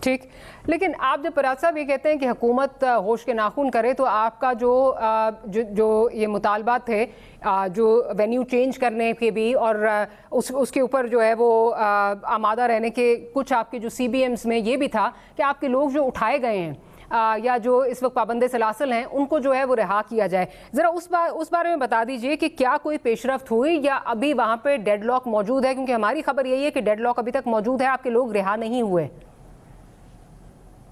ٹھیک، لیکن آپ جب پراد صاحب یہ کہتے ہیں کہ حکومت ہوش کے ناخن کرے، تو آپ کا جو یہ مطالبات تھے جو وینیو چینج کرنے کے بھی اور اس کے اوپر جو ہے وہ آمادہ رہنے کے، کچھ آپ کے جو سی بی ایمز میں یہ بھی تھا کہ آپ کے لوگ جو اٹھائے گئے ہیں یا جو اس وقت پابند سلاسل ہیں ان کو جو ہے وہ رہا کیا جائے، ذرا اس بارے میں بتا دیجئے کہ کیا کوئی پیش رفت ہوئی یا ابھی وہاں پہ ڈیڈ لاک موجود ہے؟ کیونکہ ہماری خبر یہی ہے کہ ڈیڈ لاک ابھی تک موجود ہے، آپ کے لوگ رہا نہیں ہوئے۔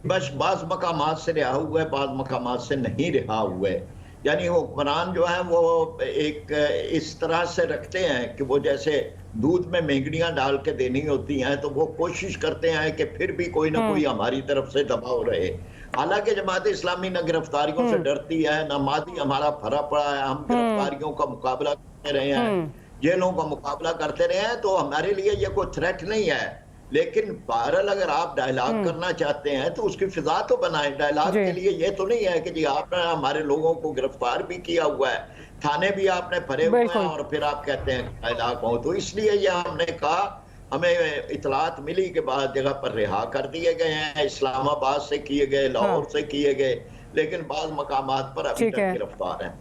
بس بعض مقامات سے رہا ہوا ہے، بعض مقامات سے نہیں رہا ہوا ہے، یعنی حکمران جو ہیں وہ ایک اس طرح سے رکھتے ہیں کہ وہ جیسے دودھ میں مہنگڑیاں ڈال کے دینی ہوتی ہیں، تو وہ کوشش کرتے ہیں کہ پھر بھی کوئی نہ کوئی ہماری طرف سے دباؤ رہے۔ حالانکہ جماعت اسلامی نہ گرفتاریوں سے ڈرتی ہے، نہ مادی ہمارا بھرا پڑا ہے، ہم گرفتاریوں کا مقابلہ کرتے رہے ہیں، جیلوں کا مقابلہ کرتے رہے ہیں، تو ہمارے لیے یہ کوئی تھریٹ نہیں ہے۔ لیکن بہرحال اگر آپ ڈائیلاگ کرنا چاہتے ہیں تو اس کی فضا تو بنائیں۔ ڈائیلاگ کے لیے یہ تو نہیں ہے کہ جی آپ نے ہمارے لوگوں کو گرفتار بھی کیا ہوا ہے، تھانے بھی آپ نے بھرے ہوئے ہیں، اور پھر آپ کہتے ہیں کہ ڈائیلاگ ہو۔ تو اس لیے یہ ہم نے کہا، ہمیں اطلاعات ملی کہ بعض جگہ پر رہا کر دیے گئے ہیں، اسلام آباد سے کیے گئے، لاہور سے کیے گئے، لیکن بعض مقامات پر ابھی تک گرفتار ہیں۔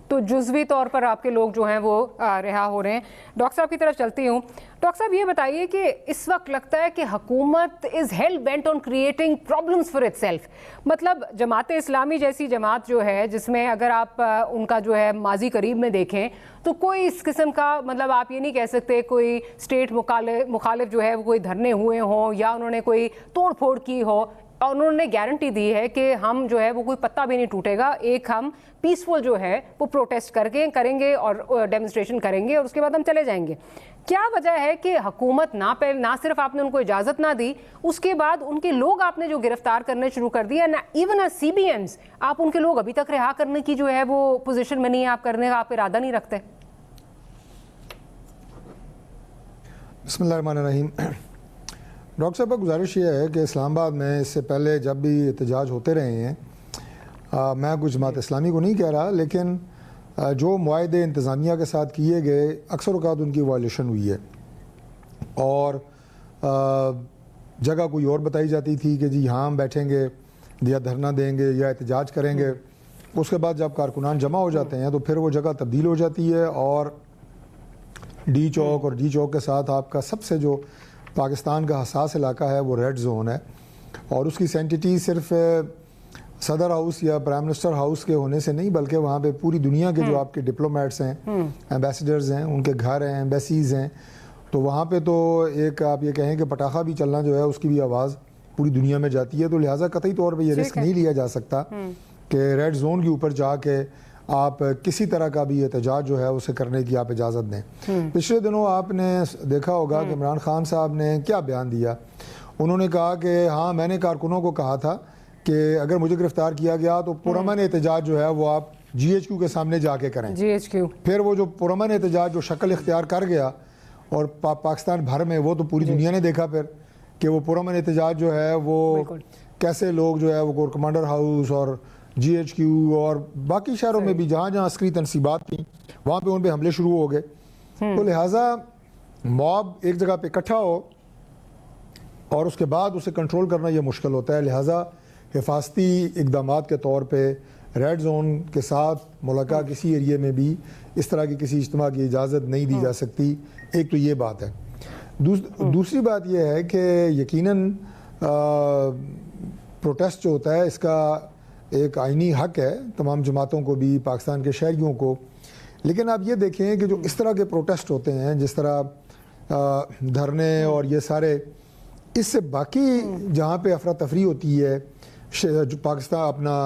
تو جزوی طور پر آپ کے لوگ جو ہیں وہ رہا ہو رہے ہیں۔ ڈاکٹر صاحب کی طرف چلتی ہوں۔ ڈاکٹر صاحب یہ بتائیے کہ اس وقت لگتا ہے کہ حکومت is hell bent on creating problems for itself, مطلب جماعت اسلامی جیسی جماعت جو ہے، جس میں اگر آپ ان کا جو ہے ماضی قریب میں دیکھیں تو کوئی اس قسم کا، مطلب آپ یہ نہیں کہہ سکتے کوئی اسٹیٹ مخالف جو ہے وہ کوئی دھرنے ہوئے ہوں یا انہوں نے کوئی توڑ پھوڑ کی ہو، اور انہوں نے گارنٹی دی ہے کہ ہم جو ہے وہ کوئی پتہ بھی نہیں ٹوٹے گا، ایک ہم پیسفل جو ہے وہ پروٹیسٹ کریں گے اور ڈیمونسٹریشن کریں گے اور اس کے بعد ہم چلے جائیں گے۔ کیا وجہ ہے کہ حکومت نہ صرف آپ نے ان کو اجازت نہ دی، اس کے بعد ان کے لوگ آپ نے جو گرفتار کرنے شروع کر دیا، نہ ایون سی بی ایمز آپ ان کے لوگ ابھی تک رہا کرنے کی جو ہے وہ پوزیشن میں نہیں ہے، آپ کرنے کا آپ ارادہ نہیں رکھتے؟ بسم اللہ الرحمن الرحیم۔ ڈاکٹر صاحب کا گزارش یہ ہے کہ اسلام آباد میں اس سے پہلے جب بھی احتجاج ہوتے رہے ہیں، میں کچھ جماعت اسلامی کو نہیں کہہ رہا، لیکن جو معاہدے انتظامیہ کے ساتھ کیے گئے اکثر اوقات ان کی وائلیشن ہوئی ہے، اور جگہ کوئی اور بتائی جاتی تھی کہ جی یہاں ہم بیٹھیں گے یا دھرنا دیں گے یا احتجاج کریں گے، اس کے بعد جب کارکنان جمع ہو جاتے ہیں تو پھر وہ جگہ تبدیل ہو جاتی ہے، اور ڈی چوک اور ڈی چوک کے ساتھ آپ کا سب سے جو پاکستان کا حساس علاقہ ہے وہ ریڈ زون ہے، اور اس کی سینٹیٹی صرف صدر ہاؤس یا پرائم منسٹر ہاؤس کے ہونے سے نہیں، بلکہ وہاں پہ پوری دنیا کے جو آپ کے ڈپلومیٹس ہیں، ایمبیسیڈرز ہیں، ان کے گھر ہیں، ایمبیسیز ہیں، تو وہاں پہ تو ایک آپ یہ کہیں کہ پٹاخہ بھی چلنا جو ہے اس کی بھی آواز پوری دنیا میں جاتی ہے، تو لہٰذا قطعی طور پہ یہ رسک نہیں لیا جا سکتا کہ ریڈ زون کے اوپر جا کے آپ کسی طرح کا بھی احتجاج جو ہے اسے کرنے کی آپ اجازت دیں۔ پچھلے دنوں آپ نے دیکھا ہوگا کہ عمران خان صاحب نے کیا بیان دیا، انہوں نے کہا کہ ہاں میں نے کارکنوں کو کہا تھا کہ اگر مجھے گرفتار کیا گیا تو پرامن احتجاج جو ہے وہ آپ جی ایچ کیو کے سامنے جا کے کریں۔ جی ایچ کیو پھر وہ جو پرامن احتجاج جو شکل اختیار کر گیا اور پاکستان بھر میں، وہ تو پوری دنیا نے دیکھا پھر کہ وہ پرامن احتجاج جو ہے وہ کیسے لوگ جو ہے وہ کور کمانڈر ہاؤس اور جی ایچ کیو اور باقی شہروں میں بھی جہاں جہاں عسکری تنصیبات تھیں وہاں پہ ان پہ حملے شروع ہو گئے۔ تو لہٰذا موب ایک جگہ پہ اکٹھا ہو اور اس کے بعد اسے کنٹرول کرنا یہ مشکل ہوتا ہے، لہٰذا حفاظتی اقدامات کے طور پہ ریڈ زون کے ساتھ ملکہ کسی ایریے میں بھی اس طرح کی کسی اجتماع کی اجازت نہیں دی جا سکتی۔ ایک تو یہ بات ہے۔ دوسری بات یہ ہے کہ یقیناً پروٹیسٹ جو ہوتا ہے اس کا ایک آئینی حق ہے تمام جماعتوں کو بھی، پاکستان کے شہریوں کو، لیکن آپ یہ دیکھیں کہ جو اس طرح کے پروٹیسٹ ہوتے ہیں، جس طرح دھرنے اور یہ سارے، اس سے باقی جہاں پہ افراتفری ہوتی ہے، جو پاکستان اپنا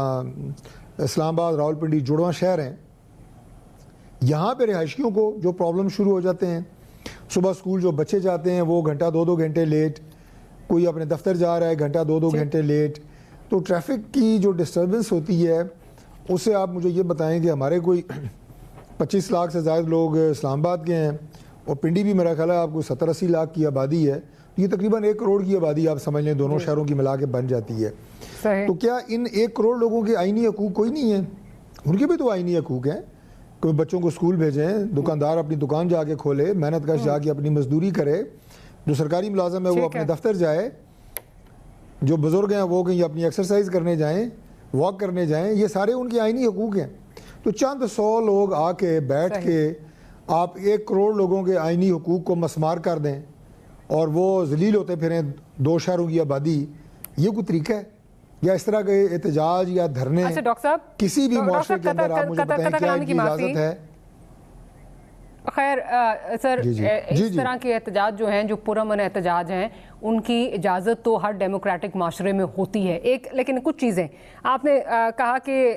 اسلام آباد راولپنڈی جڑواں شہر ہیں، یہاں پہ رہائشیوں کو جو پرابلم شروع ہو جاتے ہیں، صبح سکول جو بچے جاتے ہیں وہ گھنٹہ دو گھنٹے لیٹ، کوئی اپنے دفتر جا رہا ہے گھنٹہ دو گھنٹے لیٹ، تو ٹریفک کی جو ڈسٹربنس ہوتی ہے اس سے آپ مجھے یہ بتائیں کہ ہمارے کوئی 25 لاکھ سے زائد لوگ اسلام آباد کے ہیں، اور پنڈی بھی میرا خیال ہے آپ کو 70-80 لاکھ کی آبادی ہے، یہ تقریباً 1 کروڑ کی آبادی آپ سمجھ لیں دونوں شہروں کی ملا کے بن جاتی ہے۔ تو کیا ان 1 کروڑ لوگوں کے آئینی حقوق کوئی نہیں ہے؟ ان کے بھی تو آئینی حقوق ہیں، کوئی بچوں کو اسکول بھیجیں، دکاندار اپنی دکان جا کے کھولے، محنت کش جا کے اپنی مزدوری کرے، جو سرکاری ملازم ہے وہ اپنے دفتر جائے، جو بزرگ ہیں وہ کہیں اپنی ایکسرسائز کرنے جائیں، واک کرنے جائیں، یہ سارے ان کے آئینی حقوق ہیں. تو چند 100 لوگ آ کے بیٹھ کے آپ 1 کروڑ لوگوں کے آئینی حقوق کو مسمار کر دیں اور وہ ذلیل ہوتے پھریں 2 شہروں کی آبادی، یہ کوئی طریقہ ہے؟ یا اس طرح کے احتجاج یا دھرنے کسی بھی معاشرے کے اندر آپ مجھے بتائیں کیا ان کی اجازت ہے؟ خیر سر، اس طرح کے احتجاج جو ہیں، جو پرامن احتجاج ہیں، ان کی اجازت تو ہر ڈیموکریٹک معاشرے میں ہوتی ہے. لیکن کچھ چیزیں آپ نے کہا کہ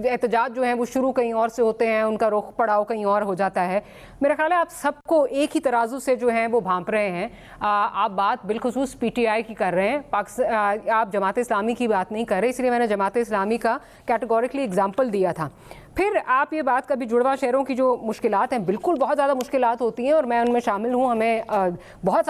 احتجاج جو ہیں وہ شروع کہیں اور سے ہوتے ہیں، ان کا رخ پڑاؤ کہیں اور ہو جاتا ہے. میرا خیال ہے آپ سب کو ایک ہی ترازو سے جو ہیں وہ بھانپ رہے ہیں. آپ بات بالخصوص پی ٹی آئی کی کر رہے ہیں، آپ جماعت اسلامی کی بات نہیں کر رہے، اس لیے میں نے جماعت اسلامی کا کیٹیگوریکلی اگزامپل دیا تھا. پھر آپ یہ بات کبھی جڑواں شہروں کی جو مشکلات ہیں، بالکل بہت زیادہ مشکلات ہوتی ہیں اور میں ان میں شامل ہوں، ہمیں بہت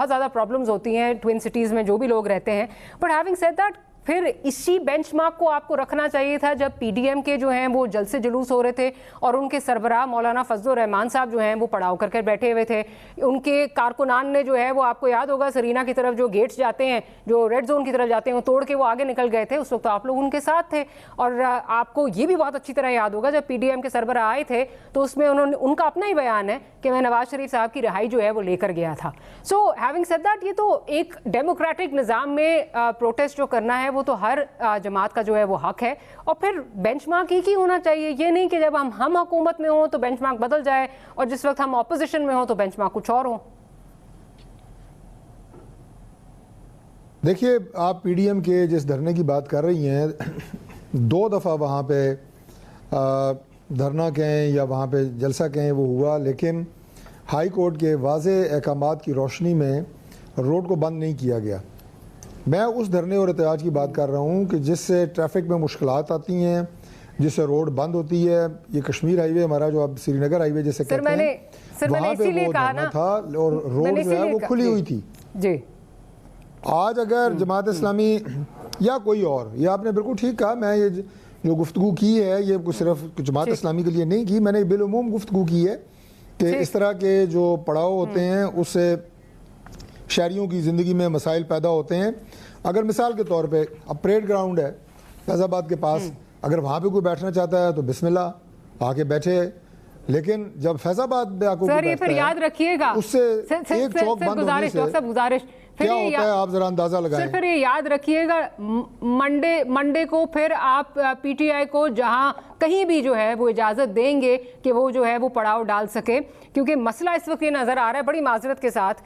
زیادہ پرابلمز ہوتی ہیں ٹوئن سٹیز میں جو بھی لوگ رہتے ہیں. بٹ ہیونگ سیڈ دیٹ، پھر اسی بینچ مارک کو آپ کو رکھنا چاہیے تھا جب پی ڈی ایم کے جو ہیں وہ جلسے جلوس ہو رہے تھے اور ان کے سربراہ مولانا فضل الرحمان صاحب جو ہیں وہ پڑاؤ کر کے بیٹھے ہوئے تھے. ان کے کارکنان نے جو ہے وہ، آپ کو یاد ہوگا، سرینا کی طرف جو گیٹس جاتے ہیں، جو ریڈ زون کی طرف جاتے ہیں، وہ توڑ کے وہ آگے نکل گئے تھے. اس وقت آپ لوگ ان کے ساتھ تھے. اور آپ کو یہ بھی بہت اچھی طرح یاد ہوگا جب پی ڈی ایم کے سربراہ آئے تھے تو اس میں ان کا اپنا ہی بیان ہے کہ میں نواز شریف صاحب کی رہائی جو ہے وہ لے کر گیا تھا. سو ہیونگ سیڈ دیٹ، یہ تو ایک ڈیموکریٹک نظام میں پروٹیسٹ جو کرنا ہے وہ تو ہر جماعت کا جو ہے وہ حق ہے. اور پھر بینچ مارک ہی ہونا چاہیے. یہ نہیں کہ جب ہم حکومت میں ہوں تو بینچ مارک بدل جائے اور جس وقت ہم اپوزیشن میں ہوں تو بینچ مارک کچھ اور ہو. دیکھیے، آپ پی ڈی ایم کے جس دھرنے کی بات کر رہی ہیں، 2 دفعہ وہاں پہ دھرنا کہیں یا وہاں پہ جلسہ کہیں وہ ہوا، لیکن ہائی کورٹ کے واضح احکامات کی روشنی میں روڈ کو بند نہیں کیا گیا. میں اس دھرنے اور احتجاج کی بات کر رہا ہوں کہ جس سے ٹریفک میں مشکلات آتی ہیں، جس سے روڈ بند ہوتی ہے. یہ کشمیر ہائی وے ہمارا جو اب سری نگر ہائی وے جیسے کہتے ہیں، وہاں پہ وہ دھرنا تھا اور روڈ جو ہے وہ کھلی ہوئی تھی. جی، آج اگر جماعت اسلامی یا کوئی اور، یہ آپ نے بالکل ٹھیک کہا، میں یہ جو گفتگو کی ہے یہ صرف جماعت اسلامی کے لیے نہیں کی، میں نے بالعموم گفتگو کی ہے کہ اس طرح کے جو پڑاؤ ہوتے ہیں اس سے شہریوں کی زندگی میں مسائل پیدا ہوتے ہیں. اگر مثال کے طور پہ اب پریڈ گراؤنڈ ہے فیض آباد کے پاس، اگر وہاں پہ کوئی بیٹھنا چاہتا ہے تو بسم اللہ آ کے بیٹھے، لیکن جب فیض آباد میں آپ کو سر یہ پھر یاد رکھیے گا، اس سے ایک چوک بند ہونے سے گزارش کیا ہوتا ہے آپ ذرا اندازہ لگائیں. پھر یہ یاد رکھیے گا، منڈے کو پھر آپ پی ٹی آئی کو جہاں کہیں بھی جو ہے وہ اجازت دیں گے کہ وہ جو ہے وہ پڑاؤ ڈال سکے. کیونکہ مسئلہ اس وقت یہ نظر آ رہا ہے بڑی معذرت کے ساتھ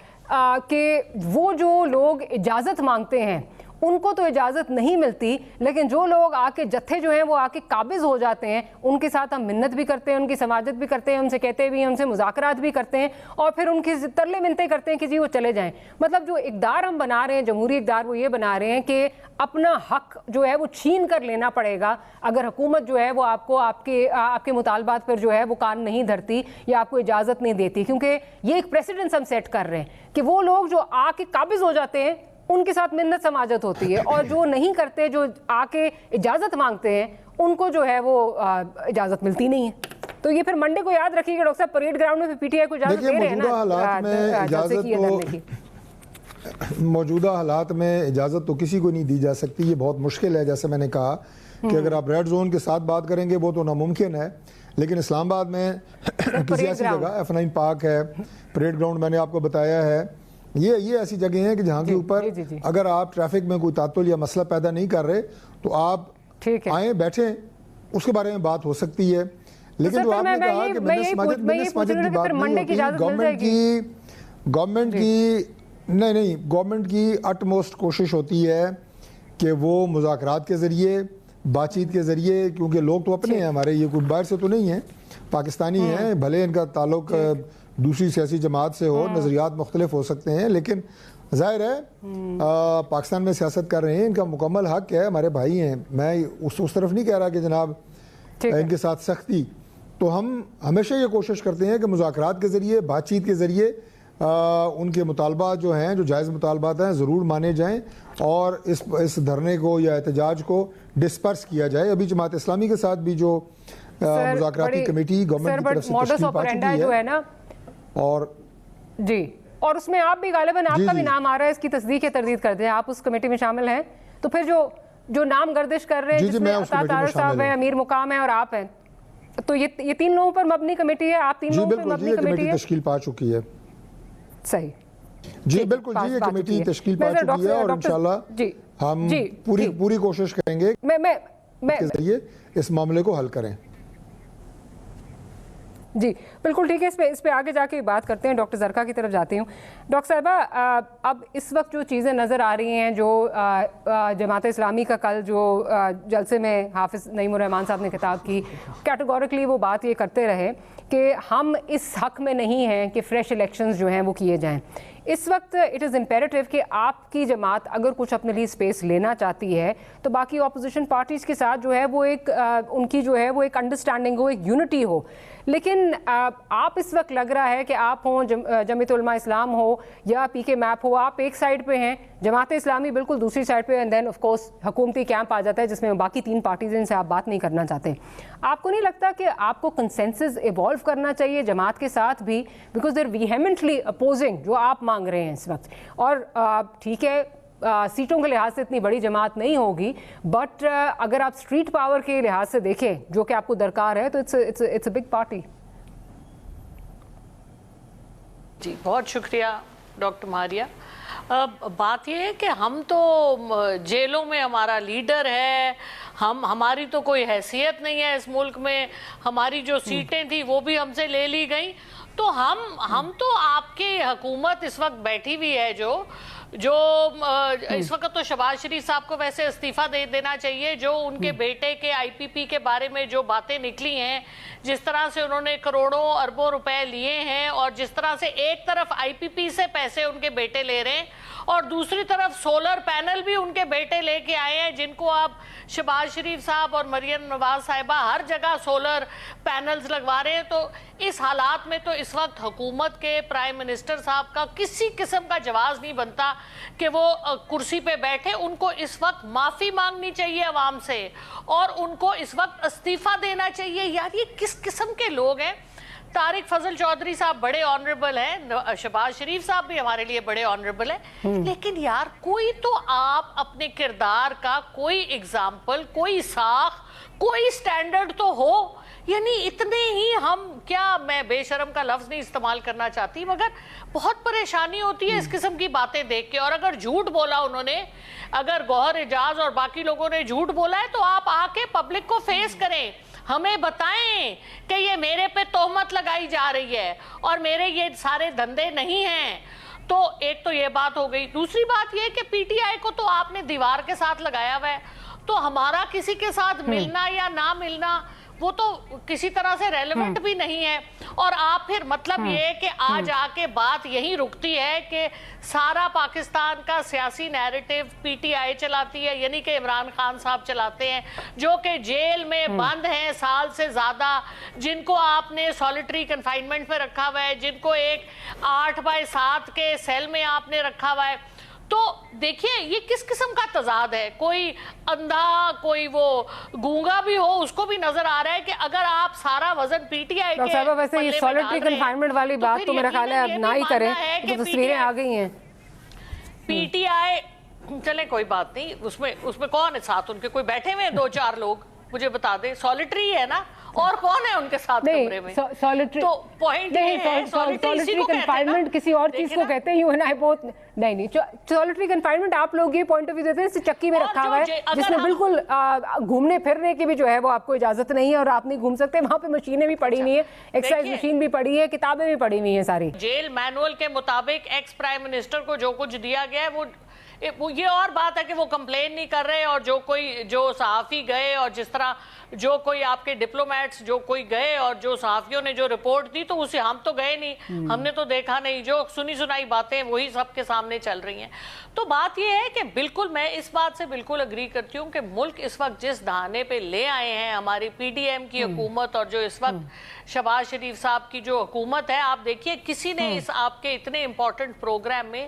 کہ وہ جو لوگ اجازت مانگتے ہیں ان کو تو اجازت نہیں ملتی، لیکن جو لوگ آ کے جتھے جو ہیں وہ آ کے قابض ہو جاتے ہیں ان کے ساتھ ہم منت بھی کرتے ہیں، ان کی سماجت بھی کرتے ہیں، ان سے کہتے بھی ہیں، ان سے مذاکرات بھی کرتے ہیں اور پھر ان کی ترلے منتیں کرتے ہیں کہ جی وہ چلے جائیں. مطلب جو اقدار ہم بنا رہے ہیں، جمہوری اقدار، وہ یہ بنا رہے ہیں کہ اپنا حق جو ہے وہ چھین کر لینا پڑے گا اگر حکومت جو ہے وہ آپ کو آپ کے مطالبات پر جو ہے وہ کان نہیں دھرتی یا آپ کو اجازت نہیں دیتی. کیونکہ یہ ایک پریسیڈنس ہم سیٹ کر رہے ہیں کہ وہ لوگ جو آ کے قابض ہو جاتے ہیں ان کے ساتھ منت سماجت ہوتی ہے، اور جو نہیں کرتے، جو آ کے اجازت مانگتے ہیں، ان کو جو ہے وہ اجازت ملتی نہیں ہے. تو یہ پھر منڈے کو یاد رکھیے گا ڈاکٹر صاحب، پریڈ گراؤنڈ میں پی ٹی آئی کو اجازت دے رہے ہیں موجودہ حالات میں اجازت تو کسی کو نہیں دی جا سکتی. یہ بہت مشکل ہے، جیسے میں نے کہا کہ اگر آپ ریڈ زون کے ساتھ بات کریں گے وہ تو ناممکن ہے، لیکن اسلام آباد میں کسی ایسی جگہ F9 پارک ہے، پریڈ گراؤنڈ میں نے آپ کو بتایا ہے، یہ ایسی جگہ ہیں کہ جہاں کے اوپر اگر آپ ٹریفک میں کوئی تعطل یا مسئلہ پیدا نہیں کر رہے تو آپ آئیں، بیٹھیں، اس کے بارے میں بات ہو سکتی ہے. لیکن جو آپ نے کہا کہ سماجت کی بات نہیں ہوتی، گورنمنٹ کی اٹموسٹ کوشش ہوتی ہے کہ وہ مذاکرات کے ذریعے، بات چیت کے ذریعے، کیونکہ لوگ تو اپنے ہیں ہمارے، یہ کوئی باہر سے تو نہیں ہیں، پاکستانی ہیں، بھلے ان کا تعلق دوسری سیاسی جماعت سے ہو، نظریات مختلف ہو سکتے ہیں، لیکن ظاہر ہے پاکستان میں سیاست کر رہے ہیں، ان کا مکمل حق ہے، ہمارے بھائی ہیں. میں اس طرف نہیں کہہ رہا کہ جناب ان کے ساتھ سختی، تو ہم ہمیشہ یہ کوشش کرتے ہیں کہ مذاکرات کے ذریعے، بات چیت کے ذریعے ان کے مطالبات جو ہیں، جو جائز مطالبات ہیں، ضرور مانے جائیں اور اس دھرنے کو یا احتجاج کو ڈسپرس کیا جائے. ابھی جماعت اسلامی کے ساتھ بھی جو مذاکراتی کمیٹی گورنمنٹ کی طرف سے تشکیل پا چکی ہے، اور جی اور اس میں آپ بھی غالباً آپ کا بھی نام آ رہا ہے, اس کی تصدیق یا تردید کر دیں, آپ اس کمیٹی میں شامل ہیں, تو پھر جو نام گردش کر رہے ہیں جس میں عطا طاہر صاحب ہیں, امیر مقام ہیں اور آپ ہیں, تو یہ 3 لوگوں پر مبنی کمیٹی ہے, آپ 3 لوگوں پر مبنی کمیٹی ہے. تشکیل پا چکی ہے. صحیح, جی بالکل جی, یہ کمیٹی تشکیل پا چکی ہے اور انشاءاللہ ہم پوری کوشش کریں گے کے ذریعے اس معاملے کو حل کریں. جی بالکل ٹھیک ہے, اس پہ آگے جا کے بات کرتے ہیں. ڈاکٹر زرقا کی طرف جاتی ہوں. ڈاکٹر صاحبہ, اب اس وقت جو چیزیں نظر آ رہی ہیں, جو جماعت اسلامی کا کل جو جلسے میں حافظ نعیم الرحمان صاحب نے خطاب کی, کیٹیگورکلی وہ بات یہ کرتے رہے کہ ہم اس حق میں نہیں ہیں کہ فریش الیکشنز جو ہیں وہ کیے جائیں. اس وقت اٹ از امپیریٹیو کہ آپ کی جماعت اگر کچھ اپنے لیے اسپیس لینا چاہتی ہے تو باقی اپوزیشن پارٹیز کے ساتھ جو ہے وہ ایک ان کی جو ہے وہ ایک انڈرسٹینڈنگ ہو, ایک یونٹی ہو. لیکن آپ اس وقت لگ رہا ہے کہ آپ ہوں جمعیت علماء اسلام ہو یا پی کے میپ ہو, آپ ایک سائڈ پہ ہیں, جماعت اسلامی بالکل دوسری سائڈ پہ, اینڈ دین آف کورس حکومتی کیمپ آ جاتا ہے جس میں باقی 3 پارٹیز ان سے آپ بات نہیں کرنا چاہتے. آپ کو نہیں لگتا کہ آپ کو کنسنسس ایوالو کرنا چاہیے جماعت کے ساتھ بھی, بیکاز دے آر ویہیمنٹلی اپوزنگ جو آپ مانگ رہے ہیں اس وقت. اور ٹھیک ہے سیٹوں کے لحاظ سے اتنی بڑی جماعت نہیں ہوگی, بٹ اگر آپ اسٹریٹ پاور کے لحاظ سے دیکھیں جو کہ آپ کو درکار ہے, تو اٹس اے بگ پارٹی. جی بہت شکریہ ڈاکٹر ماریہ. بات یہ ہے کہ ہم تو جیلوں میں ہمارا لیڈر ہے, ہماری تو کوئی حیثیت نہیں ہے اس ملک میں, ہماری جو سیٹیں تھیں وہ بھی ہم سے لے لی گئیں, تو ہم تو آپ کی حکومت اس وقت بیٹھی ہوئی ہے جو اس وقت تو شہباز شریف صاحب کو ویسے استعفیٰ دے دینا چاہیے. جو ان کے بیٹے کے آئی پی پی کے بارے میں جو باتیں نکلی ہیں, جس طرح سے انہوں نے کروڑوں اربوں روپے لیے ہیں, اور جس طرح سے ایک طرف آئی پی پی سے پیسے ان کے بیٹے لے رہے ہیں اور دوسری طرف سولر پینل بھی ان کے بیٹے لے کے آئے ہیں, جن کو آپ شہباز شریف صاحب اور مریم نواز صاحبہ ہر جگہ سولر پینلز لگوا رہے ہیں. تو اس حالات میں تو اس وقت حکومت کے پرائم منسٹر صاحب کا کسی قسم کا جواز نہیں بنتا کہ وہ کرسی پہ بیٹھے. ان کو اس وقت معافی مانگنی چاہیے عوام سے, اور ان کو اس وقت استعفیٰ دینا چاہیے. یار یہ کس قسم کے لوگ ہیں؟ طارق فضل چودھری صاحب بڑے آنریبل ہیں, شہباز شریف صاحب بھی ہمارے لیے بڑے آنریبل ہیں, لیکن یار کوئی تو آپ اپنے کردار کا کوئی اگزامپل, کوئی ساخ, کوئی سٹینڈرڈ تو ہو. یعنی اتنے ہی ہم کیا, میں بے شرم کا لفظ نہیں استعمال کرنا چاہتی, مگر بہت پریشانی ہوتی ہے اس قسم کی باتیں دیکھ کے. اور اگر جھوٹ بولا انہوں نے, اگر گوہر اعجاز اور باقی لوگوں نے جھوٹ بولا ہے, تو آپ آ کے پبلک کو فیس کریں, ہمیں بتائیں کہ یہ میرے پہ تہمت لگائی جا رہی ہے اور میرے یہ سارے دھندے نہیں ہیں. تو ایک تو یہ بات ہو گئی. دوسری بات یہ کہ پی ٹی آئی کو تو آپ نے دیوار کے ساتھ لگایا ہوا ہے, تو ہمارا کسی کے ساتھ ملنا یا نہ ملنا وہ تو کسی طرح سے ریلیونٹ بھی نہیں ہے. اور آپ پھر مطلب یہ کہ آج آ کے بات یہی رکتی ہے کہ سارا پاکستان کا سیاسی نیریٹیو پی ٹی آئی چلاتی ہے, یعنی کہ عمران خان صاحب چلاتے ہیں, جو کہ جیل میں بند ہیں سال سے زیادہ, جن کو آپ نے سولیٹری کنفائنمنٹ پہ رکھا ہوا ہے, جن کو ایک 8x7 کے سیل میں آپ نے رکھا ہوا ہے. تو دیکھیے یہ کس قسم کا تضاد ہے. کوئی اندھا, کوئی وہ گونگا بھی ہو, اس کو بھی نظر آ رہا ہے کہ اگر آپ سارا وزن پی ٹی آئی کے ویسے یہ سولیٹری کنفائنمنٹ والی بات تو میرا خیال ہے اب نہ ہی کریں, تو تصویریں آ گئی ہیں. پی ٹی آئی چلیں کوئی بات نہیں, اس میں کون ہے ساتھ ان کے, کوئی بیٹھے ہوئے ہیں 2-4 لوگ, مجھے بتا دیں. سولیٹری ہے نا, اور کون ہے ان کے ساتھ کمرے میں؟ سولیٹری تو پوائنٹ یہ ہے, سولیٹری کنفائنمنٹ کسی اور چیز کو کہتے ہیں, یو اینڈ آئی بوتھ. نہیں سولیٹری کنفائنمنٹ آپ لوگ یہ پوائنٹ آف ویو دیتے ہیں چکی میں رکھا ہوا ہے, جس میں بالکل گھومنے پھرنے کی بھی جو ہے وہ آپ کو اجازت نہیں ہے, اور آپ نہیں گھوم سکتے. وہاں پہ مشینیں بھی پڑی ہوئی ہیں, ایکسرسائز مشین بھی پڑی ہے, کتابیں بھی پڑی ہوئی ہیں ساری. جیل مینول کے مطابق ایکس پرائم منسٹر کو جو کچھ دیا گیا ہے وہ یہ اور بات ہے کہ وہ کمپلین نہیں کر رہے, اور جو صحافی گئے, اور جس طرح جو کوئی آپ کے ڈپلومیٹس جو کوئی گئے, اور جو صحافیوں نے جو رپورٹ دی, تو اسے ہم تو گئے نہیں, ہم نے تو دیکھا نہیں, جو سنی سنائی باتیں وہی سب کے سامنے چل رہی ہیں. تو بات یہ ہے کہ بالکل میں اس بات سے بالکل اگری کرتی ہوں کہ ملک اس وقت جس دہانے پہ لے آئے ہیں ہماری پی ڈی ایم کی حکومت, اور جو اس وقت شہباز شریف صاحب کی جو حکومت ہے, آپ دیکھیے کسی نے اس آپ کے اتنے امپورٹنٹ پروگرام میں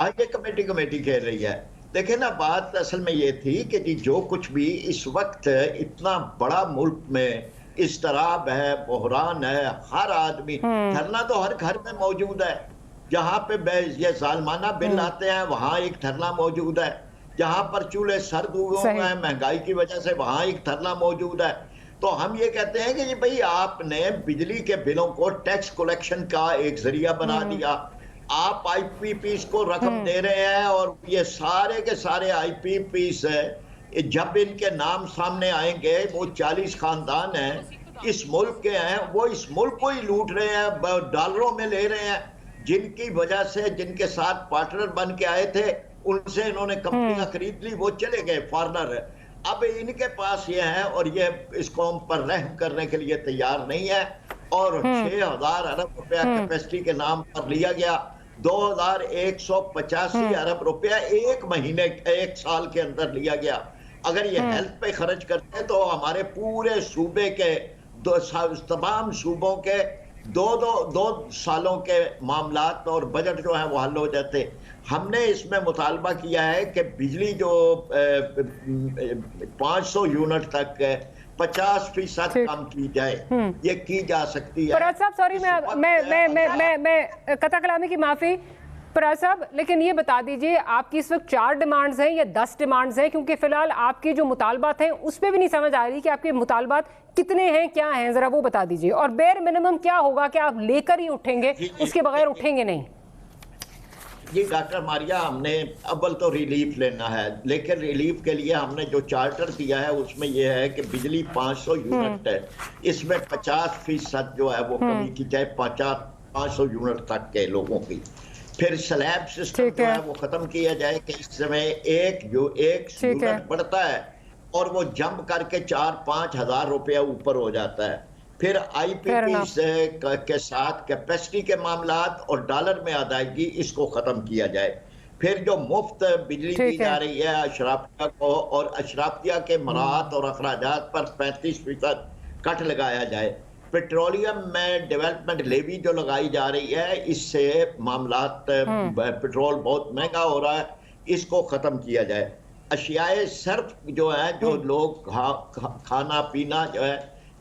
آج یہ کمیٹی کہہ رہی ہے. دیکھیں نا بات اصل میں یہ تھی کہ جی جو کچھ بھی اس وقت اتنا بڑا ملک میں اضطراب ہے، بحران ہے، ہر آدمی دھرنا تو ہر گھر میں موجود ہے. جہاں پہ یہ ظالمانہ بل آتے ہیں وہاں ایک دھرنا موجود ہے. جہاں پر چولہے سرد ہوئے ہیں مہنگائی کی وجہ سے وہاں ایک دھرنا موجود ہے. تو ہم یہ کہتے ہیں کہ جی بھئی آپ نے بجلی کے بلوں کو ٹیکس کلیکشن کا ایک ذریعہ بنا دیا. آپ آئی پی پیز کو رقم دے رہے ہیں اور یہ سارے کے سارے آئی پی پیز جب ان کے نام سامنے آئیں گے، وہ 40 خاندان ہیں اس ملک کے ہیں، وہ اس ملک کو ہی لوٹ رہے ہیں، ڈالروں میں لے رہے ہیں، جن کی وجہ سے جن کے ساتھ پارٹنر بن کے آئے تھے ان سے انہوں نے کمپنیاں خرید لی، وہ چلے گئے فارنر. اب ان کے پاس یہ ہے اور یہ اس قوم پر رحم کرنے کے لیے تیار نہیں ہے. اور 6,000 ارب روپیہ کیپیسٹی کے نام پر لیا گیا. 2,185 ارب روپیہ ایک مہینے ایک سال کے اندر لیا گیا. اگر یہ ہیلتھ پہ خرچ کرتے ہیں تو ہمارے پورے صوبے کے تمام صوبوں کے دو سالوں کے معاملات اور بجٹ جو ہیں وہ حل ہو جاتے. ہم نے اس میں مطالبہ کیا ہے کہ بجلی جو 500 یونٹ تک 50% کم کی جائے. یہ کی جا سکتی ہے. پرہاد صاحب سوری میں قطع کلامی کی معافی پرہاد صاحب، لیکن یہ بتا دیجئے آپ کی اس وقت 4 ڈیمانڈز ہیں یا 10 ڈیمانڈز ہیں؟ کیونکہ فی الحال آپ کی جو مطالبات ہیں اس پہ بھی نہیں سمجھ آ رہی کہ آپ کے مطالبات کتنے ہیں، کیا ہیں، ذرا وہ بتا دیجئے. اور بیر منیمم کیا ہوگا کہ آپ لے کر ہی اٹھیں گے، اس کے بغیر اٹھیں گے نہیں؟ جی ڈاکٹر ماریہ، ہم نے اول تو ریلیف لینا ہے، لیکن ریلیف کے لیے ہم نے جو چارٹر دیا ہے اس میں یہ ہے کہ بجلی 500 یونٹ ہے، اس میں 50% جو ہے وہ کمی کی جائے 500 یونٹ تک کے لوگوں کی. پھر سلیب سسٹم جو ہے وہ ختم کیا جائے کہ اس میں ایک یونٹ بڑھتا ہے اور وہ جمپ کر کے 4-5 ہزار روپیہ اوپر ہو جاتا ہے. پھر آئی پی پی کے ساتھ کیپیسٹی کے معاملات اور ڈالر میں ادائیگی اس کو ختم کیا جائے. پھر جو مفت بجلی دی جا رہی ہے اشرافیہ کو، اور اشرافیہ کے مراعات اور اخراجات پر 35% کٹ لگایا جائے. پیٹرولیم میں ڈیولپمنٹ لیوی جو لگائی جا رہی ہے اس سے معاملات، پیٹرول بہت مہنگا ہو رہا ہے، اس کو ختم کیا جائے. اشیاء صرف جو ہے جو لوگ کھانا پینا جو ہے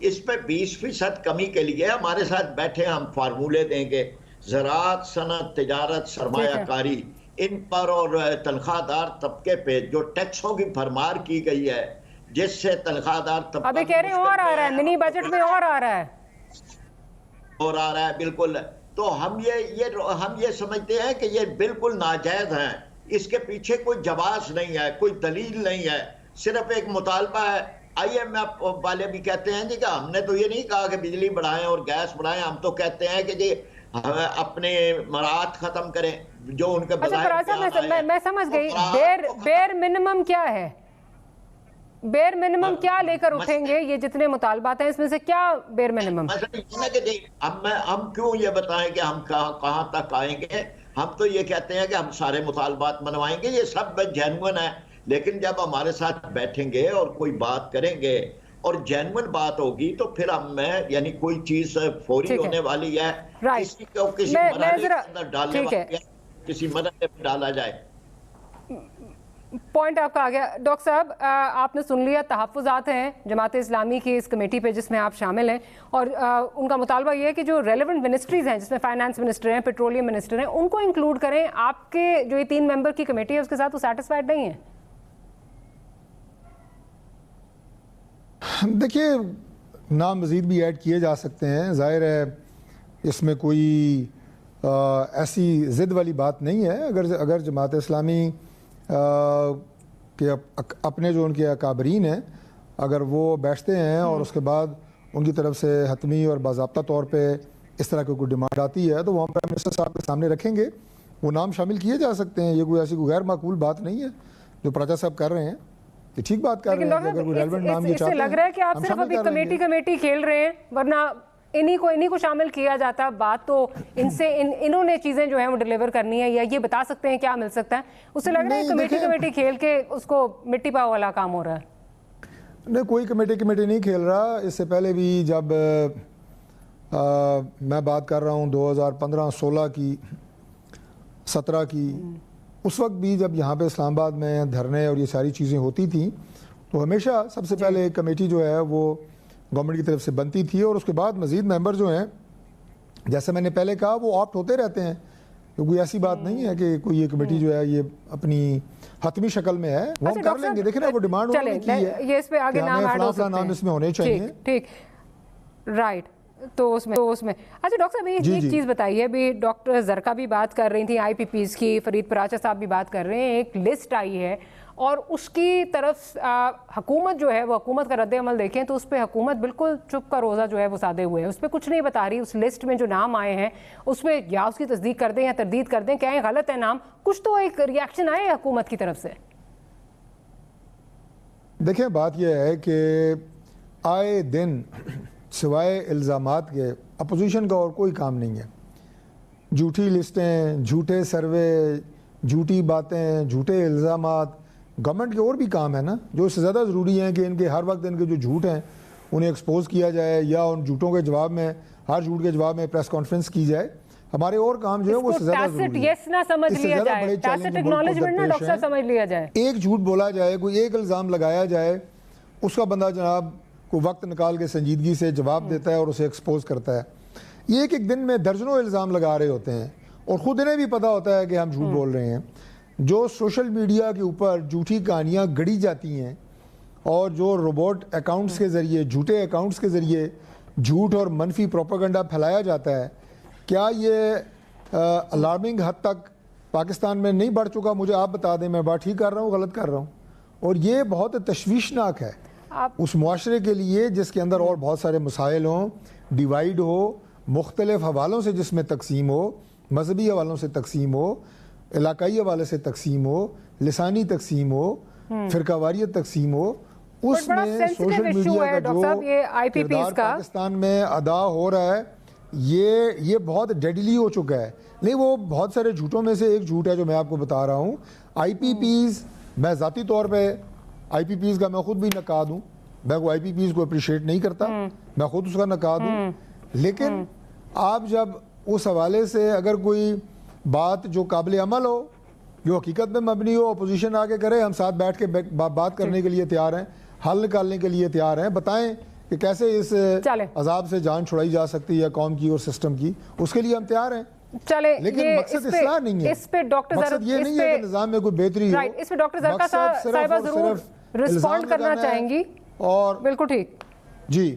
اس پہ 20% کمی کے لیے ہمارے ساتھ بیٹھے، ہم فارمولے دیں گے. زراعت، صنعت، تجارت، سرمایہ کاری، ان پر اور تنخواہ دار طبقے پہ جو ٹیکسوں کی بھرمار کی گئی ہے جس سے تنخواہ دار طبقہ ابھی کہہ رہے ہیں اور آ رہا ہے، منی بجٹ میں اور آ رہا ہے بالکل. تو ہم یہ سمجھتے ہیں کہ یہ بالکل ناجائز ہیں. اس کے پیچھے کوئی جواز نہیں ہے، کوئی دلیل نہیں ہے، صرف ایک مطالبہ ہے. IMF والے بھی کہتے ہیں جی کہ ہم نے تو یہ نہیں کہا کہ بجلی بڑھائیں اور گیس بڑھائیں، ہم تو کہتے ہیں کہ جی اپنے مراعات ختم کریں جو ان کے بظاہر. میں سمجھ گئی. بیر منیمم کیا ہے؟ بیر منیمم کیا لے کر اٹھیں گے؟ یہ جتنے مطالبات ہیں اس میں سے کیا بیر منیمم؟ ہم کیوں یہ بتائیں کہ ہم کہاں تک آئیں گے؟ ہم تو یہ کہتے ہیں کہ ہم سارے مطالبات منوائیں گے، یہ سب جینون ہے. لیکن جب ہمارے ساتھ بیٹھیں گے اور کوئی بات کریں گے اور جینون بات ہوگی تو پھر ہم میں یعنی کوئی چیز فوری ہونے والی ہے، کسی کو کسی مرحلے کے اندر ڈالنے والی ہے، کسی مرحلے میں ڈالا جائے. پوائنٹ آپ کا آ گیا. ڈاکٹر صاحب آپ نے سن لیا، تحفظات ہیں جماعت اسلامی کی اس کمیٹی پہ جس میں آپ شامل ہیں، اور ان کا مطالبہ یہ ہے کہ جو ریلیونٹ منسٹریز ہیں جس میں فائنانس منسٹر ہیں، پیٹرولیم منسٹر ہیں، ان کو انکلوڈ کریں. آپ کے جو یہ 3 ممبر کی کمیٹی ہے اس کے ساتھ وہ سیٹسفائیڈ نہیں ہے؟ دیکھیے نام مزید بھی ایڈ کیے جا سکتے ہیں، ظاہر ہے اس میں کوئی ایسی ضد والی بات نہیں ہے. اگر جماعت اسلامی کہ اپنے جو ان کے اکابرین ہیں اگر وہ بیٹھتے ہیں اور اس کے بعد ان کی طرف سے حتمی اور باضابطہ طور پہ اس طرح کی کوئی ڈیمانڈ آتی ہے تو وہ ہم پرائم منسٹر صاحب کے سامنے رکھیں گے، وہ نام شامل کیے جا سکتے ہیں. یہ کوئی ایسی کوئی غیر معقول بات نہیں ہے جو پراجا صاحب کر رہے ہیں، یہ ٹھیک بات کر رہے ہیں. اگر کوئی ریلیونٹ نام یہ چاہتے ہیں، لگ رہا ہے کہ آپ صرف ابھی کمیٹی کھیل رہے ہیں، ورنہ انہی کو شامل کیا جاتا. بات تو انہوں نے چیزیں جو ہیں وہ ڈیلیور کرنی ہے، یا یہ بتا سکتے ہیں کیا مل سکتا ہے. اس سے لگ رہا ہے کمیٹی کھیل کے اس کو مٹی پاؤ والا کام ہو رہا ہے. نہیں، کوئی کمیٹی نہیں کھیل رہا. اس سے پہلے بھی جب میں بات کر رہا ہوں 2015-16 کی 17 کی اس وقت بھی جب یہاں پہ اسلام آباد میں دھرنے اور یہ ساری چیزیں ہوتی تھیں تو ہمیشہ سب سے پہلے ایک کمیٹی جو ہے وہ گورنمنٹ کی طرف سے بنتی تھی، اور اس کے بعد مزید ممبر جو ہیں جیسے میں نے پہلے کہا وہ آپٹ ہوتے رہتے ہیں. کوئی ایسی بات نہیں ہے کہ کوئی یہ کمیٹی جو ہے یہ اپنی حتمی شکل میں ہے، وہ ہم کر لیں گے. دیکھیں نا وہ ڈیمانڈ انہوں نے کی ہے یہ اس پہ آگے نام ایڈ ہو سکتے ہیں، نام اس میں ہونے چاہیے. ٹھیک رائٹ. تو اس میں اچھا ڈاکٹر صاحب ایک چیز بتائیے، ابھی ڈاکٹر زرکا بھی بات کر رہی تھی آئی پی پیز کی، فرید پراچا صاحب بھی بات کر رہے ہیں، ایک لسٹ آئی ہے اور اس کی طرف حکومت جو ہے وہ حکومت کا رد عمل دیکھیں تو اس پہ حکومت بالکل چپ کا روزہ جو ہے وہ سادے ہوئے ہیں، اس پہ کچھ نہیں بتا رہی. اس لسٹ میں جو نام آئے ہیں اس میں یا اس کی تصدیق کر دیں یا تردید کر دیں، کہیں غلط ہے نام، کچھ تو ایک ریاکشن آئے حکومت کی طرف سے. دیکھیں بات یہ ہے کہ آئے دن سوائے الزامات کے اپوزیشن کا اور کوئی کام نہیں ہے. جھوٹی لسٹیں، جھوٹے سروے، جھوٹی باتیں، جھوٹے الزامات. گورنمنٹ کے اور بھی کام ہے نا جو اس سے زیادہ ضروری ہیں کہ ان کے ہر وقت ان کے جو جھوٹ ہیں انہیں ایکسپوز کیا جائے، یا ان جھوٹوں کے جواب میں ہر جھوٹ کے جواب میں پریس کانفرنس کی جائے. ہمارے اور کام جو ہے وہ اس سے زیادہ ضروری ہے. یس نہ سمجھ لیا جائے، ٹیسٹ اکنالجمنٹ نہ ڈاکٹر صاحب سمجھ لیا جائے. ایک جھوٹ بولا جائے، کوئی ایک الزام لگایا جائے، اس کا بندہ جناب کو وقت نکال کے سنجیدگی سے جواب دیتا ہے اور اسے ایکسپوز کرتا ہے. یہ ایک دن میں درجنوں الزام لگا رہے ہوتے ہیں اور خود انہیں بھی پتہ ہوتا ہے کہ ہم جھوٹ بول رہے ہیں. جو سوشل میڈیا کے اوپر جھوٹی کہانیاں گڑی جاتی ہیں اور جو روبوٹ اکاؤنٹس کے ذریعے، جھوٹے اکاؤنٹس کے ذریعے جھوٹ اور منفی پروپیگنڈا پھیلایا جاتا ہے، کیا یہ الارمنگ حد تک پاکستان میں نہیں بڑھ چکا؟ مجھے آپ بتا دیں، میں بات ٹھیک کر رہا ہوں غلط کر رہا ہوں؟ اور یہ بہت تشویشناک ہے اس معاشرے کے لیے جس کے اندر اور بہت سارے مسائل ہوں، ڈیوائیڈ ہو، مختلف حوالوں سے جس میں تقسیم ہو، مذہبی حوالوں سے تقسیم ہو، علاقائی حوالے سے تقسیم ہو، لسانی تقسیم ہو، فرقہ واریت تقسیم ہو. اس میں سوشل میڈیا کا جو کردار پاکستان میں ادا ہو رہا ہے یہ بہت ڈیڈلی ہو چکا ہے. نہیں، وہ بہت سارے جھوٹوں میں سے ایک جھوٹ ہے جو میں آپ کو بتا رہا ہوں. آئی پی پیز، میں ذاتی طور پہ آئی پی پیز کا میں خود بھی نقاد ہوں، میں کو آئی پی پیز کو اپریشیٹ نہیں کرتا، میں خود اس کا نقاد ہوں. لیکن آپ جب اس حوالے سے اگر کوئی بات جو قابل عمل ہو، جو حقیقت میں مبنی ہو، اپوزیشن آگے کرے، ہم ساتھ بیٹھ کے بات کرنے کے لیے تیار ہیں، حل نکالنے کے لیے تیار ہیں. بتائیں کہ کیسے اس عذاب سے جان چھڑائی جا سکتی ہے قوم کی اور سسٹم کی، اس کے لیے ہم تیار ہیں. لیکن مقصد اصلاح نہیں ہے، مقصد یہ نہیں ہے کہ نظام میں کوئی بہتری ہو. اس پہ ڈاکٹر زرکا صاحبہ ضرور رسپونڈ کرنا چاہیں گی. اور بالکل ٹھیک جی،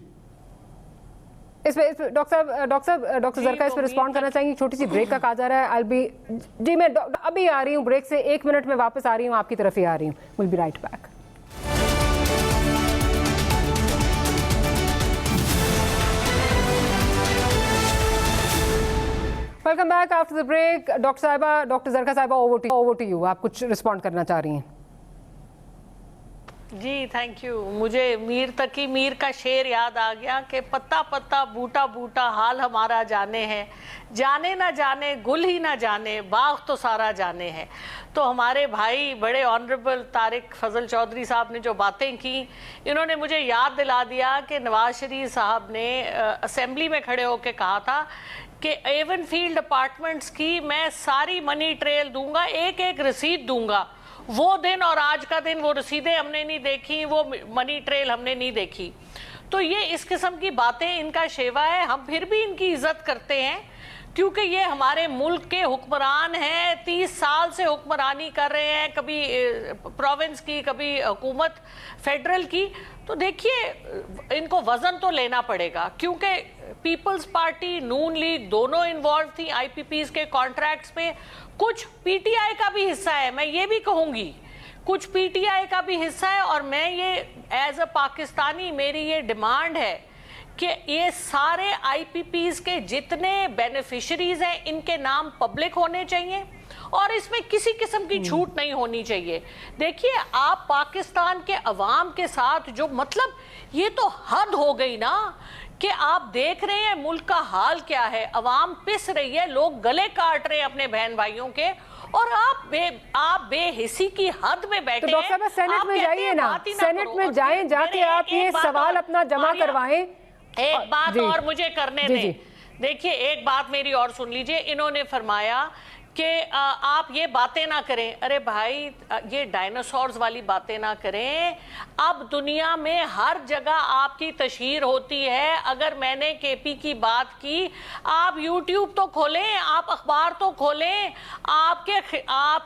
اس پہ ڈاکٹر زرکا اس پہ رسپونڈ کرنا چاہیں گی. چھوٹی سی بریک کا کہا جا رہا ہے. جی میں ابھی آ رہی ہوں بریک سے، 1 منٹ میں واپس آ رہی ہوں، آپ کی طرف ہی آ رہی ہوں. We'll be right back. Welcome back after the break. Doctor Zarqa صاحبہ اوور ٹو یو. آپ کچھ رسپونڈ کرنا چاہ رہی ہیں؟ جی تھینک یو. مجھے میر تقی میر کا شعر یاد آ گیا کہ پتا پتا بوٹا بوٹا حال ہمارا جانے ہے، جانے نہ جانے گل ہی نہ جانے باغ تو سارا جانے ہے. تو ہمارے بھائی بڑے آنریبل طارق فضل چودھری صاحب نے جو باتیں کی، انہوں نے مجھے یاد دلا دیا کہ نواز شریف صاحب نے اسمبلی میں کھڑے ہو کے کہا تھا کہ ایون فیلڈ اپارٹمنٹس کی میں ساری منی ٹریل دوں گا، ایک ایک رسید دوں گا. وہ دن اور آج کا دن، وہ رسیدیں ہم نے نہیں دیکھی، وہ منی ٹریل ہم نے نہیں دیکھی. تو یہ اس قسم کی باتیں ان کا شیوا ہے. ہم پھر بھی ان کی عزت کرتے ہیں کیونکہ یہ ہمارے ملک کے حکمران ہیں، 30 سال سے حکمرانی کر رہے ہیں، کبھی پروونس کی، کبھی حکومت فیڈرل کی. تو دیکھیے ان کو وزن تو لینا پڑے گا کیونکہ پیپلز پارٹی، نون لیگ دونوں انوالو تھی آئی پی پیز کے کانٹریکٹس میں. کچھ پی ٹی آئی کا بھی حصہ ہے، میں یہ بھی کہوں گی کچھ پی ٹی آئی کا بھی حصہ ہے. اور میں یہ ایز اے پاکستانی میری یہ ڈیمانڈ ہے کہ یہ سارے آئی پی پیز کے جتنے بینیفیشریز ہیں ان کے نام پبلک ہونے چاہیے اور اس میں کسی قسم کی جھوٹ نہیں ہونی چاہیے. دیکھیے آپ پاکستان کے عوام کے ساتھ جو مطلب یہ تو حد ہو گئی نا کہ آپ دیکھ رہے ہیں ملک کا حال کیا ہے. عوام پس رہی ہے، لوگ گلے کاٹ رہے ہیں اپنے بہن بھائیوں کے، اور آپ بے حسی کی حد میں بیٹھے ہیں. تو ڈاکٹر صاحب سینٹ میں جائیے نا، سینٹ میں جائیں، جا کے آپ یہ سوال اپنا جمع کروائیں. ایک بات اور مجھے کرنے دیں. دیکھیے ایک بات میری اور سن لیجئے. انہوں نے فرمایا کہ آپ یہ باتیں نہ کریں. ارے بھائی یہ ڈائناسورز والی باتیں نہ کریں. اب دنیا میں ہر جگہ آپ کی تشہیر ہوتی ہے. اگر میں نے کے پی کی بات کی, آپ یوٹیوب تو کھولیں, آپ اخبار تو کھولیں, آپ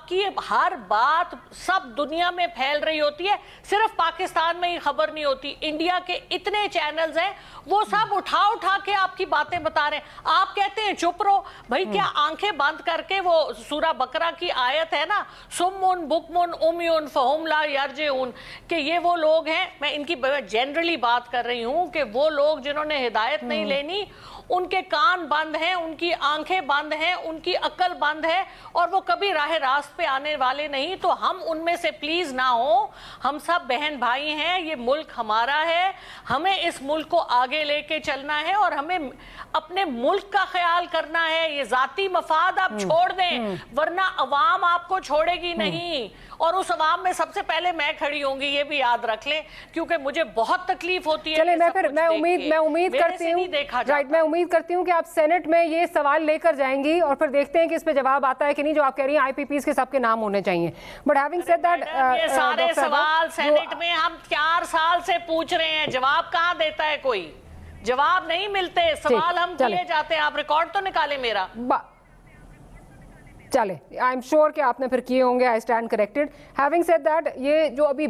کی ہر بات سب دنیا میں پھیل رہی ہوتی ہے. صرف پاکستان میں ہی خبر نہیں ہوتی, انڈیا کے اتنے چینلز ہیں وہ سب اٹھا کے آپ کی باتیں بتا رہے ہیں. آپ کہتے ہیں چپ رہو. بھائی کیا آنکھیں بند کر کے وہ سورہ بقرہ کی آیت ہے نا, سمن بکمن امیون فہم لا یرجعون, کہ یہ وہ لوگ ہیں, میں ان کی جنرلی بات کر رہی ہوں, کہ وہ لوگ جنہوں نے ہدایت نہیں لینی, ان کے کان بند ہیں, ان کی آنکھیں بند ہیں, ان کی عقل بند ہے, اور وہ کبھی راہ راست پہ آنے والے نہیں. تو ہم ان میں سے پلیز نہ ہوں. ہم سب بہن بھائی ہیں, یہ ملک ہمارا ہے, ہمیں اس ملک کو آگے لے کے چلنا ہے, اور ہمیں اپنے ملک کا خیال کرنا ہے. یہ ذاتی مفاد آپ چھوڑ دیں, ورنہ عوام آپ کو چھوڑے گی نہیں, اور اس عوام میں سب سے پہلے میں کھڑی ہوں گی, یہ بھی یاد رکھ لیں, کیونکہ مجھے بہت تکلیف ہوتی ہے. چلیں میں امید کرتی ہوں کہ آپ سینٹ میں یہ سوال لے کر جائیں گی, اور پھر دیکھتے ہیں کہ اس پہ جواب آتا ہے کہ نہیں. جو آپ کہہ رہی ہیں آئی پی پیز کے سب کے نام ہونے چاہیے, بٹ ہیونگ سیڈ دیٹ یہ سارے سوال سینٹ میں ہم 4 سال سے پوچھ رہے ہیں, جواب کہاں دیتا ہے کوئی؟ جواب نہیں ملتے, سوال ہم کیے جاتے ہیں. آپ ریکارڈ تو نکالیں میرا. چلے, آئی ایم شیور کہ آپ نے پھر کیے ہوں گے. I stand corrected. Having said that, یہ جو ابھی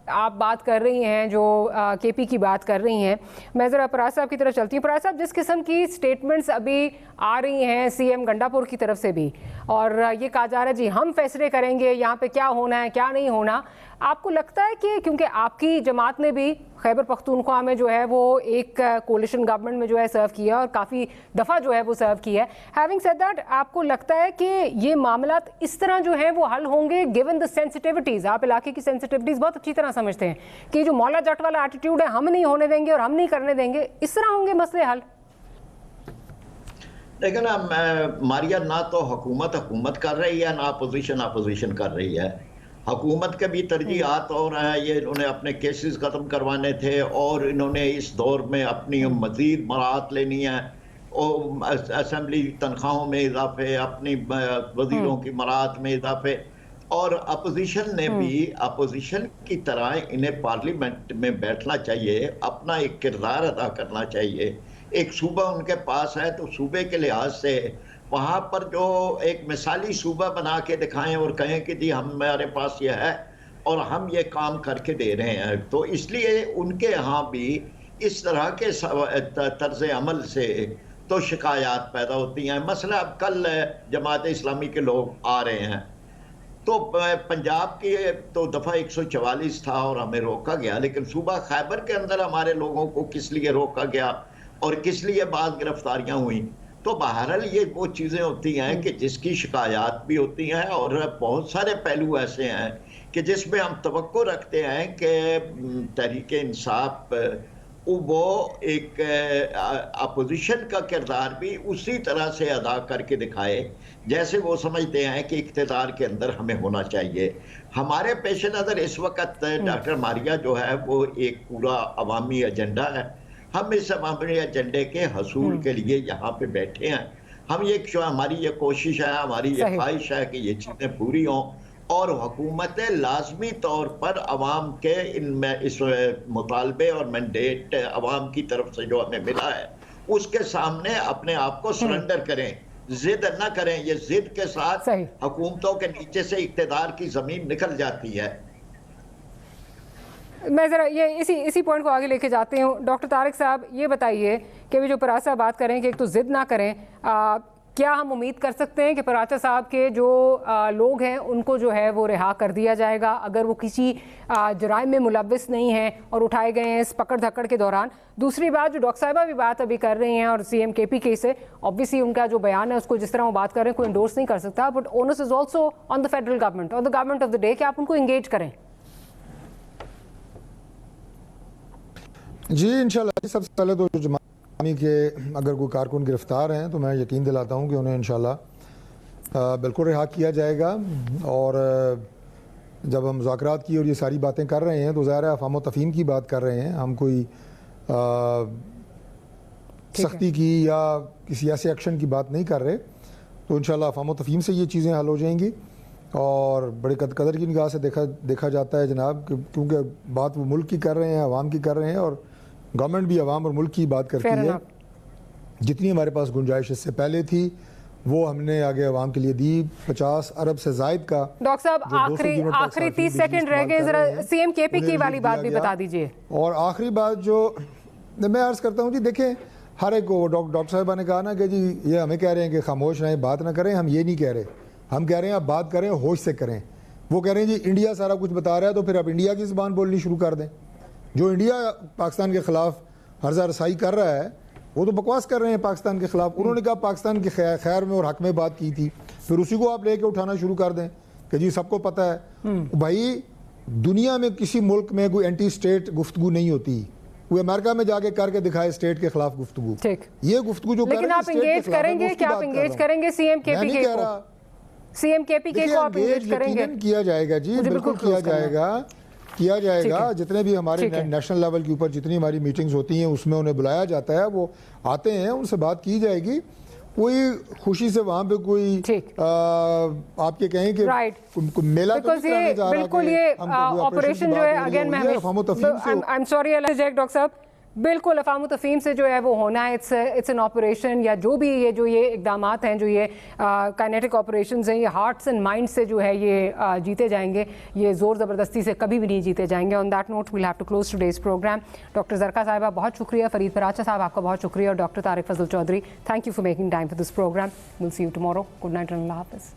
آپ بات کر رہی ہیں, جو کے پی کی بات کر رہی ہیں, میں ذرا پراز صاحب کی طرف چلتی ہوں. پراز صاحب, جس قسم کی سٹیٹمنٹس ابھی آ رہی ہیں سی ایم گنڈاپور کی طرف سے بھی, اور یہ کہا جا رہا ہے جی ہم فیصلے کریں گے یہاں پہ کیا ہونا ہے کیا نہیں ہونا, آپ کو لگتا ہے کہ کیونکہ آپ کی جماعت نے بھی خیبر پختونخوا میں جو ہے وہ ایک کولیشن گورنمنٹ میں جو ہے سرو کیا, اور کافی دفعہ جو ہے وہ سرو کیا ہے, ہیونگ سیڈ دیٹ, آپ کو لگتا ہے کہ یہ معاملات اس طرح جو ہیں وہ حل ہوں گے گیون دا سینسٹیوٹیز؟ آپ علاقے کی سینسٹیوٹیز بہت اچھی طرح سمجھتے ہیں کہ جو مولا جٹ والا ایٹیٹیوڈ ہے, ہم نہیں ہونے دیں گے اور ہم نہیں کرنے دیں گے, اس طرح ہوں گے مسئلے حل؟ لیکن ماریا, نہ تو حکومت کر رہی ہے, نہ اپوزیشن کر رہی ہے. حکومت کے بھی ترجیحات اور ہیں, یہ انہوں نے اپنے کیسز ختم کروانے تھے, اور انہوں نے اس دور میں اپنی مزید مراعات لینی ہے, اور اسمبلی تنخواہوں میں اضافے, اپنی وزیروں کی مراعات میں اضافے. اور اپوزیشن نے بھی اپوزیشن کی طرح انہیں پارلیمنٹ میں بیٹھنا چاہیے, اپنا ایک کردار ادا کرنا چاہیے. ایک صوبہ ان کے پاس ہے, تو صوبے کے لحاظ سے وہاں پر جو ایک مثالی صوبہ بنا کے دکھائیں اور کہیں کہ جی ہمارے پاس یہ ہے اور ہم یہ کام کر کے دے رہے ہیں. تو اس لیے ان کے ہاں بھی اس طرح کے طرز عمل سے تو شکایات پیدا ہوتی ہیں. مثلا اب کل جماعت اسلامی کے لوگ آ رہے ہیں, تو پنجاب کی تو دفعہ 144 تھا اور ہمیں روکا گیا, لیکن صوبہ خیبر کے اندر ہمارے لوگوں کو کس لیے روکا گیا اور کس لیے بعض گرفتاریاں ہوئیں؟ تو بہرحال یہ وہ چیزیں ہوتی ہیں کہ جس کی شکایات بھی ہوتی ہیں, اور بہت سارے پہلو ایسے ہیں کہ جس میں ہم توقع رکھتے ہیں کہ تحریک انصاف وہ ایک اپوزیشن کا کردار بھی اسی طرح سے ادا کر کے دکھائے جیسے وہ سمجھتے ہیں کہ اقتدار کے اندر ہمیں ہونا چاہیے. ہمارے پیش نظر اس وقت ڈاکٹر ماریا جو ہے وہ ایک پورا عوامی ایجنڈا ہے. ہم اس عوامی ایجنڈے کے حصول کے لیے یہاں پہ بیٹھے ہیں. ہماری یہ کوشش ہے, ہماری یہ خواہش ہے کہ یہ چیزیں پوری ہوں, اور حکومتیں لازمی طور پر عوام کے اس مطالبے اور مینڈیٹ عوام کی طرف سے جو ہمیں ملا ہے اس کے سامنے اپنے آپ کو سرنڈر کریں, ضد نہ کریں. یہ ضد کے ساتھ حکومتوں کے نیچے سے اقتدار کی زمین نکل جاتی ہے. میں ذرا یہ اسی پوائنٹ کو آگے لے کے جاتی ہوں. ڈاکٹر طارق صاحب, یہ بتائیے کہ بھی جو پراچا صاحب بات کریں کہ ایک تو ضد نہ کریں, کیا ہم امید کر سکتے ہیں کہ پراچا صاحب کے جو لوگ ہیں ان کو جو ہے وہ رہا کر دیا جائے گا اگر وہ کسی جرائم میں ملوث نہیں ہیں اور اٹھائے گئے ہیں اس پکڑ دھکڑ کے دوران؟ دوسری بات, جو ڈاکٹر صاحبہ بھی بات ابھی کر رہی ہیں, اور سی ایم کے پی کے سے obviously ان کا جو بیان ہے اس کو جس طرح وہ بات کر رہے ہیں کوئی انڈورس نہیں کر سکتا, but onus is also on the federal government or the government of the day کہ آپ ان کو انگیج کریں. جی انشاءاللہ. سب سے پہلے تو جماعت کے اگر کوئی کارکن گرفتار ہیں تو میں یقین دلاتا ہوں کہ انہیں انشاءاللہ بالکل رہا کیا جائے گا. اور جب ہم مذاکرات کی اور یہ ساری باتیں کر رہے ہیں تو ظاہر ہے افہام و تفہیم کی بات کر رہے ہیں, ہم کوئی سختی کی یا کسی ایسے ایکشن کی بات نہیں کر رہے. تو انشاءاللہ افہام و تفہیم سے یہ چیزیں حل ہو جائیں گی، اور بڑے قدر کی نگاہ سے دیکھا جاتا ہے جناب، کیونکہ بات وہ ملک کی کر رہے ہیں، عوام کی کر رہے ہیں، اور گورنمنٹ بھی عوام اور ملک کی بات کرتی ہے۔ جتنی ہمارے پاس گنجائش اس سے پہلے تھی وہ ہم نے آگے عوام کے لیے دی۔ 50 ارب سے زائد کا ڈاکٹر صاحب آخری 30 سیکنڈ رہ گئے، ذرا سی ایم کے پی کی والی بات بھی بتا دیجئے۔ اور آخری بات جو میں عرض کرتا ہوں جی، دیکھیں ہر ایک کو ڈاکٹر صاحبہ نے کہا نا کہ جی یہ ہمیں کہہ رہے ہیں کہ خاموش رہیں، بات نہ کریں، ہم یہ نہیں کہہ رہے، ہم کہہ رہے ہیں آپ بات کریں، ہوش سے کریں۔ وہ کہہ رہے ہیں جی انڈیا سارا کچھ بتا رہا ہے، تو پھر آپ انڈیا کی زبان بولنی شروع کر دیں۔ جو انڈیا پاکستان کے خلاف ہرزہ رسائی کر رہا ہے وہ تو بکواس کر رہے ہیں پاکستان کے خلاف۔ انہوں نے کہا پاکستان کی خیر میں اور حق میں بات کی تھی، پھر اسی کو آپ لے کے اٹھانا شروع کر دیں کہ جی سب کو پتہ ہے۔ بھائی دنیا میں کسی ملک میں کوئی اینٹی اسٹیٹ گفتگو نہیں ہوتی، کوئی امریکہ میں جا کے کر کے دکھائے اسٹیٹ کے خلاف گفتگو، یہ گفتگو جو لیکن آپ انگیج کریں گے، کیا آپ انگیج کریں گے سی ایم کے پی کے کو؟ سی ایم کے پی کے کو آپ انگیج کریں گے؟ کیا جائے گا جی، بالکل کیا جائے گا۔ جتنے بھی ہمارے نیشنل لیول کے اوپر جتنی ہماری میٹنگز ہوتی ہیں اس میں انہیں بلایا جاتا ہے، وہ آتے ہیں، ان سے بات کی جائے گی۔ کوئی خوشی سے وہاں پہ کوئی آپ کے کہیں کہ میلہ تو نہیں کرانے جا رہا، بالکل یہ آپریشن جو ہے اگین میں I'm sorry ڈاکٹر صاحب، بالکل افہام و تفہیم سے جو ہے وہ ہونا ہے، اٹس این آپریشن، یا جو بھی یہ اقدامات ہیں، جو یہ کائنیٹک آپریشنز ہیں، یہ ہارٹس اینڈ مائنڈ سے جو ہے یہ جیتے جائیں گے، یہ زور زبردستی سے کبھی بھی نہیں جیتے جائیں گے۔ On that note we'll have to close today's program. Doctor Zarqa صاحبہ بہت شکریہ، فرید پراچا صاحب آپ کا بہت شکریہ، اور doctor Tariq Fazal Chaudhry thank you for making time for this programme. We'll see you tomorrow. Good night, اللہ حافظ۔